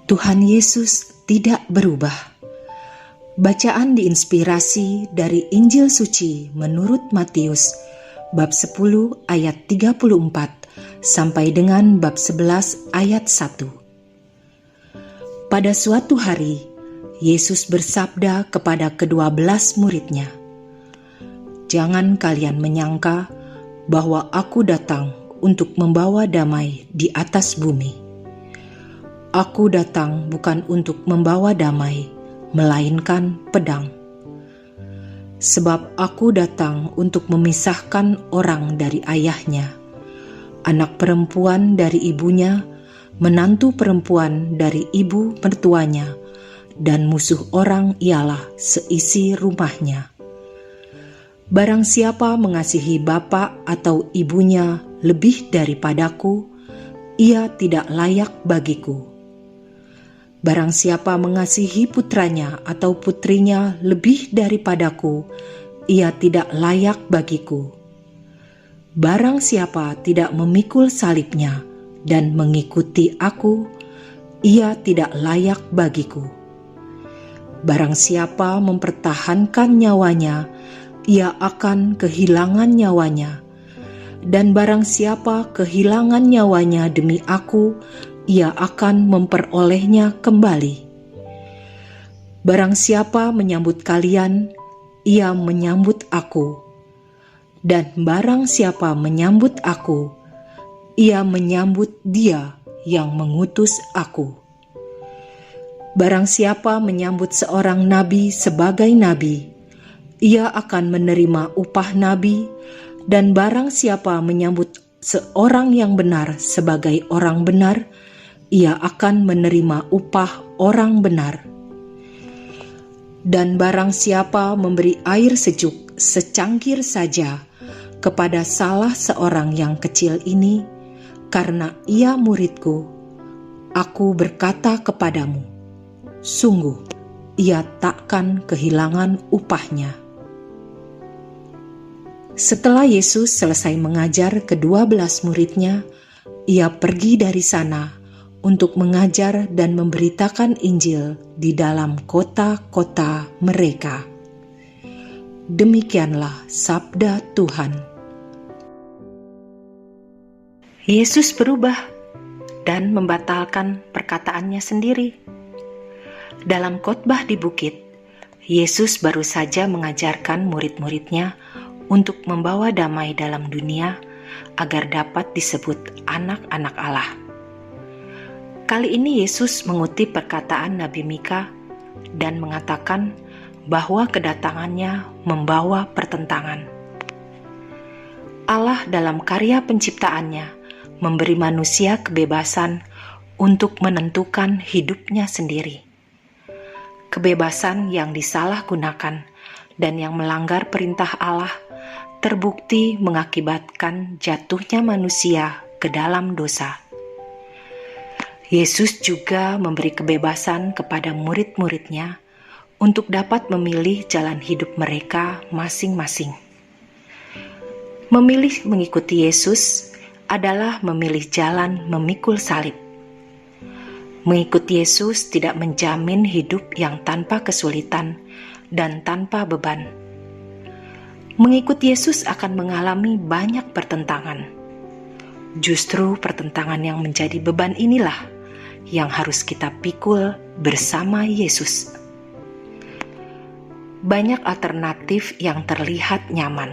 Tuhan Yesus tidak berubah. Bacaan diinspirasi dari Injil Suci menurut Matius, bab 10 ayat 34 sampai dengan bab 11 ayat 1. Pada suatu hari, Yesus bersabda kepada ke-12 muridnya, "Jangan kalian menyangka bahwa aku datang untuk membawa damai di atas bumi. Aku datang bukan untuk membawa damai, melainkan pedang. Sebab aku datang untuk memisahkan orang dari ayahnya, anak perempuan dari ibunya, menantu perempuan dari ibu mertuanya, dan musuh orang ialah seisi rumahnya. Barang siapa mengasihi bapa atau ibunya lebih daripadaku, ia tidak layak bagiku. Barang siapa mengasihi putranya atau putrinya lebih daripadaku, ia tidak layak bagiku. Barang siapa tidak memikul salibnya dan mengikuti aku, ia tidak layak bagiku. Barang siapa mempertahankan nyawanya, ia akan kehilangan nyawanya. Dan barang siapa kehilangan nyawanya demi aku, ia akan memperolehnya kembali. Barang siapa menyambut kalian, ia menyambut aku. Dan barang siapa menyambut aku, ia menyambut Dia yang mengutus aku. Barang siapa menyambut seorang nabi sebagai nabi, ia akan menerima upah nabi, dan barang siapa menyambut seorang yang benar sebagai orang benar, ia akan menerima upah orang benar. Dan barang siapa memberi air sejuk secangkir saja kepada salah seorang yang kecil ini, karena ia muridku, aku berkata kepadamu, sungguh ia takkan kehilangan upahnya." Setelah Yesus selesai mengajar ke-12 muridnya, ia pergi dari sana untuk mengajar dan memberitakan Injil di dalam kota-kota mereka. Demikianlah sabda Tuhan. Yesus berubah dan membatalkan perkataannya sendiri. Dalam khotbah di bukit, Yesus baru saja mengajarkan murid-muridnya untuk membawa damai dalam dunia agar dapat disebut anak-anak Allah. Kali ini Yesus mengutip perkataan Nabi Mika dan mengatakan bahwa kedatangannya membawa pertentangan. Allah dalam karya penciptaannya memberi manusia kebebasan untuk menentukan hidupnya sendiri. Kebebasan yang disalahgunakan dan yang melanggar perintah Allah terbukti mengakibatkan jatuhnya manusia ke dalam dosa. Yesus juga memberi kebebasan kepada murid-muridnya untuk dapat memilih jalan hidup mereka masing-masing. Memilih mengikuti Yesus adalah memilih jalan memikul salib. Mengikuti Yesus tidak menjamin hidup yang tanpa kesulitan dan tanpa beban. Mengikuti Yesus akan mengalami banyak pertentangan. Justru pertentangan yang menjadi beban inilah yang harus kita pikul bersama Yesus. Banyak alternatif yang terlihat nyaman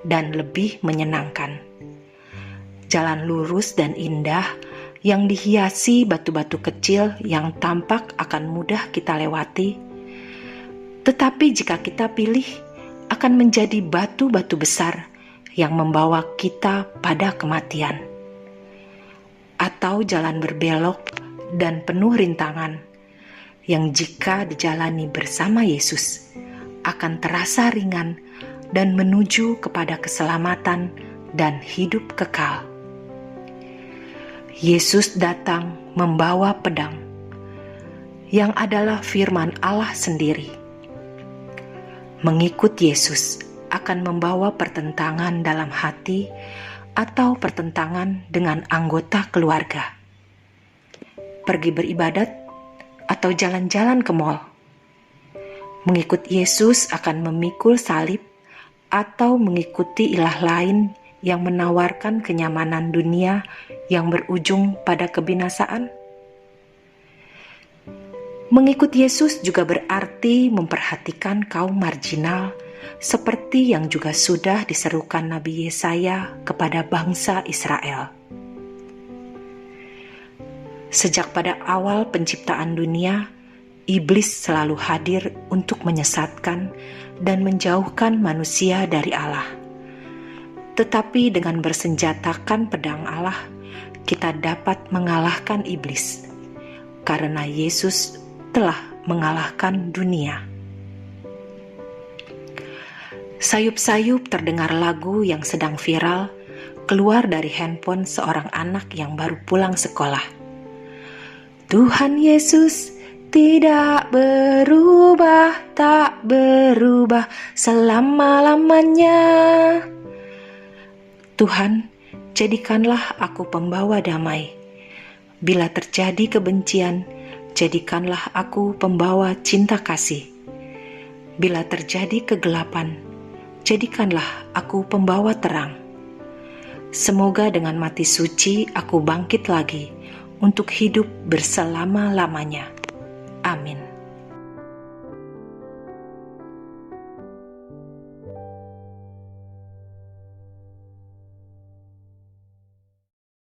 dan lebih menyenangkan. Jalan lurus dan indah yang dihiasi batu-batu kecil yang tampak akan mudah kita lewati. Tetapi jika kita pilih, akan menjadi batu-batu besar yang membawa kita pada kematian. Atau jalan berbelok dan penuh rintangan yang jika dijalani bersama Yesus akan terasa ringan dan menuju kepada keselamatan dan hidup kekal. Yesus datang membawa pedang, yang adalah firman Allah sendiri. Mengikut Yesus akan membawa pertentangan dalam hati atau pertentangan dengan anggota keluarga. Pergi beribadat atau jalan-jalan ke mall. Mengikut Yesus akan memikul salib atau mengikuti ilah lain yang menawarkan kenyamanan dunia yang berujung pada kebinasaan. Mengikut Yesus juga berarti memperhatikan kaum marginal, seperti yang juga sudah diserukan Nabi Yesaya kepada bangsa Israel. Sejak pada awal penciptaan dunia, iblis selalu hadir untuk menyesatkan dan menjauhkan manusia dari Allah. Tetapi dengan bersenjatakan pedang Allah, kita dapat mengalahkan iblis, karena Yesus telah mengalahkan dunia. Sayup-sayup terdengar lagu yang sedang viral keluar dari handphone seorang anak yang baru pulang sekolah. Tuhan Yesus tidak berubah, tak berubah selama-lamanya. Tuhan, jadikanlah aku pembawa damai. Bila terjadi kebencian, jadikanlah aku pembawa cinta kasih. Bila terjadi kegelapan, jadikanlah aku pembawa terang. Semoga dengan mati suci aku bangkit lagi untuk hidup berselama-lamanya. Amin.